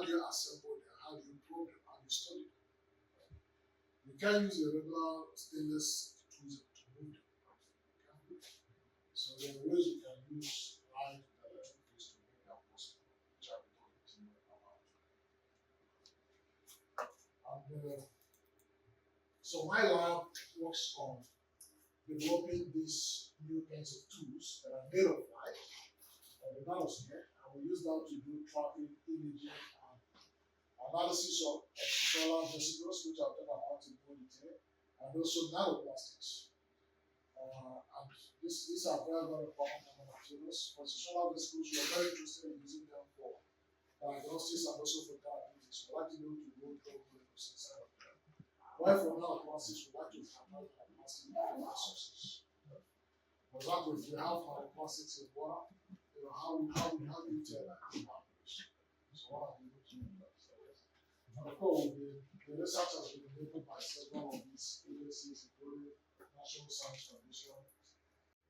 how do you assemble them? How do you program? How do you study them? You can't use a regular stainless tools to move them. So there are ways you can use light and electric fields to make that possible, which I will continue about. And so my lab works on developing these new kinds of tools that are made of light on the nanosphere, and we use that to do tracking, imaging, and analysis of extrasolar vesicles, which I'll talk about in more detail, and also nanoplastics. And these are very, very important nanomaterials. For extrasolar vesicles, we are very interested in using them for diagnostics and also for therapeutics. We like to be able to load drug molecules inside of them. While for nanoplastics, we like to analyze nanoplastics in different sources. For example, if we have nanoplastics in water, how do you tell that it happens? So what are we looking at that? And of course, the research has been enabled by several of these agencies, including National Science Foundation.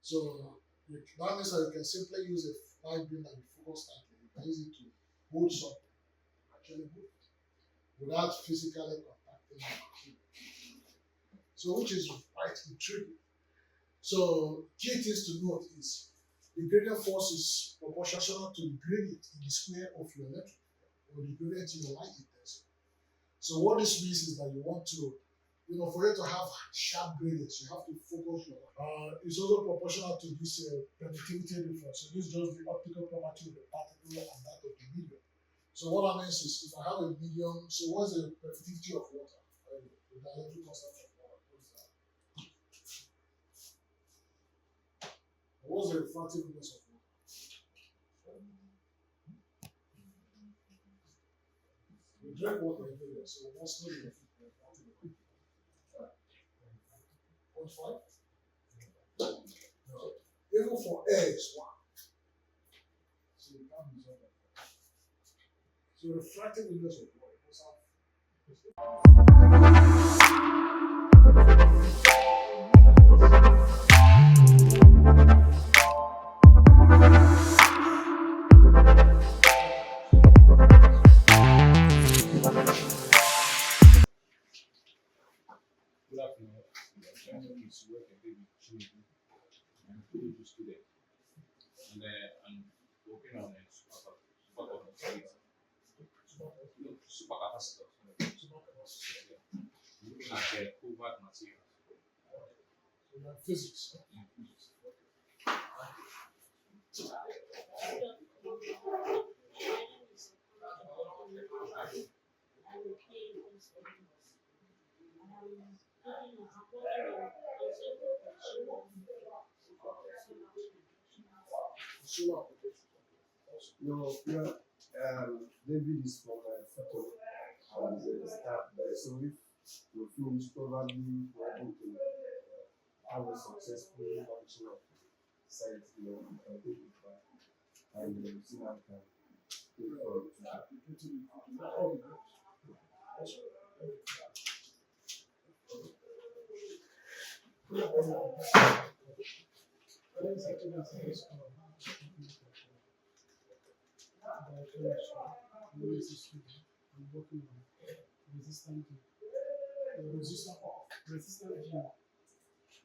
So that means that you can simply use a light beam that you focus tightly. You can use it to hold something, actually hold it, without physically contacting the. So which is quite intriguing. So key things to note is the gradient force is proportional to the gradient in the square of your electron, or the gradient in your light intensity. So what this means is that you want to, for you to have sharp gradients, you have to focus your light. It's also proportional to this permittivity difference. So this is just the optical property of the particle and that of the medium. So what that means is if I have a medium, so what's the permittivity of water? The dielectric constant of water. What's the refractiveness of water? We drink water every day, so what's the refractiveness? 0.5? No. Even for air is 1. So you can't resolve that. So refractiveness of water. Student, and I'm working on a supercapacitor. Looking at covert materials. Physics. No, David is from Photo and staff there. So if we finish, probably we're able to have a successful launching of the site, we can take it back and see how we can take forward. I'm working on resistant G.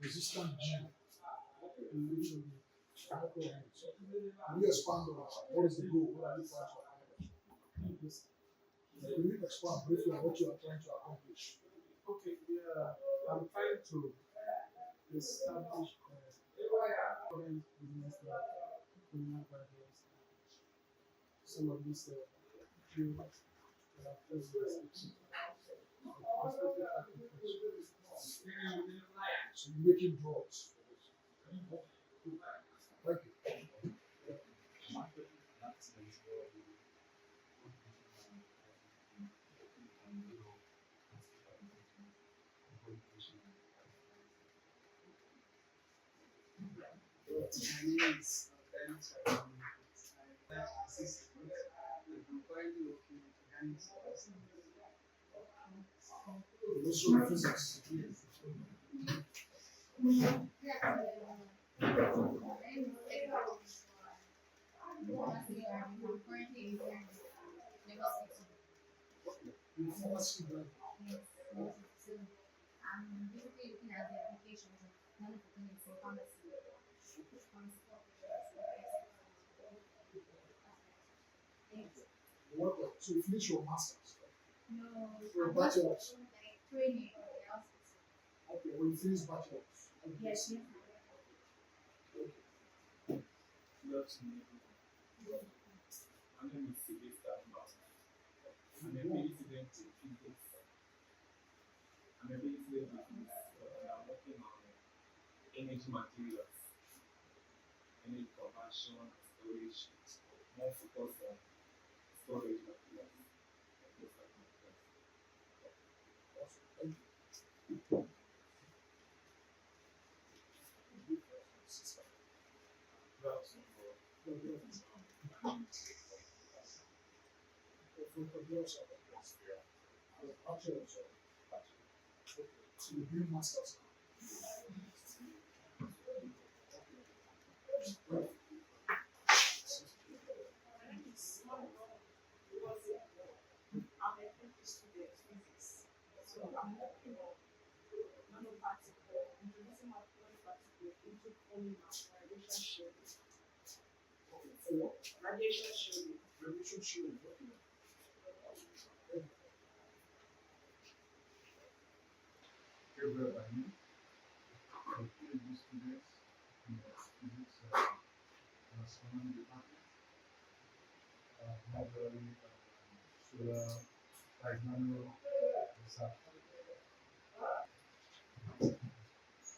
Resistant G. Can you expand on that? What is the goal? What are you trying to accomplish? Can you expand briefly on what you are trying to accomplish? Okay, yeah, I'm trying to establish current business coronavirus. Some of these fields that are present. So you're making drugs. Thank you. Physics. Your pharmacy brand. Yes. So I'm basically looking at the applications of nanophotonics in pharmacy. Pharmaceutical Thanks. What? So you finish your masters. No, Your I got bachelor's. like training at the hospital. Okay, when you finish bachelor's. Yes, yes. Good afternoon, everyone. My name is Sylvester Mbasa. I'm a PhD student in physics. I'm a PhD student in physics, and I'm working on energy materials, energy conversion, and storage, more focused on storage materials. Those type of materials. Thank you. Good afternoon. No, no, no. From computer science. Bachelor's. Okay. So you do masters. Well, My name is Small because I'm a PhD student in physics. So I'm working on nanoparticle, introducing my nanoparticle into polymer for radiation shielding. okay, for what? Radiation shielding. Revolution shielding. Okay. Gabriel Bani, a PhD student in physics and astronomy department, majorly solar, like nano research.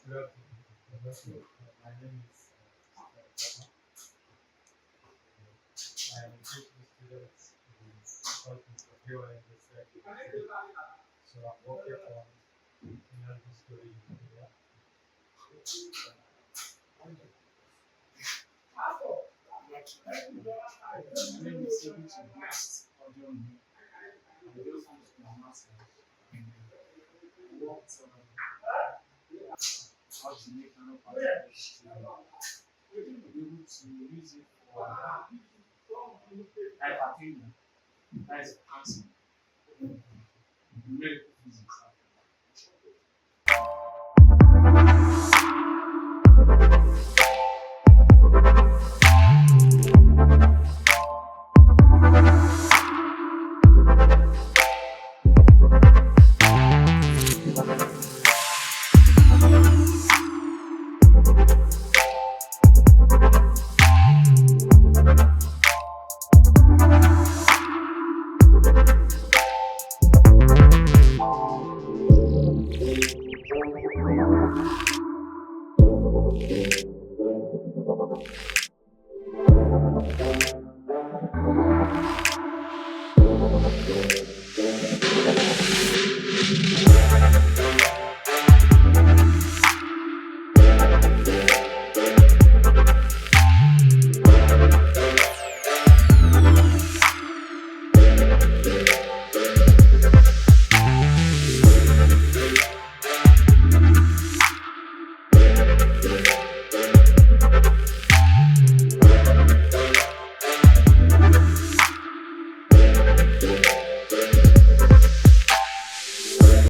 Good afternoon. My name is Papa. I am a PhD student in Department of Geoengineering Research. So I'm working on energy storage in India. My name is Sylvester Mbasa. I just finished my master's and worked on how to make nanoparticles to be able to use it for hyperthermia, that is enhancing medical physics.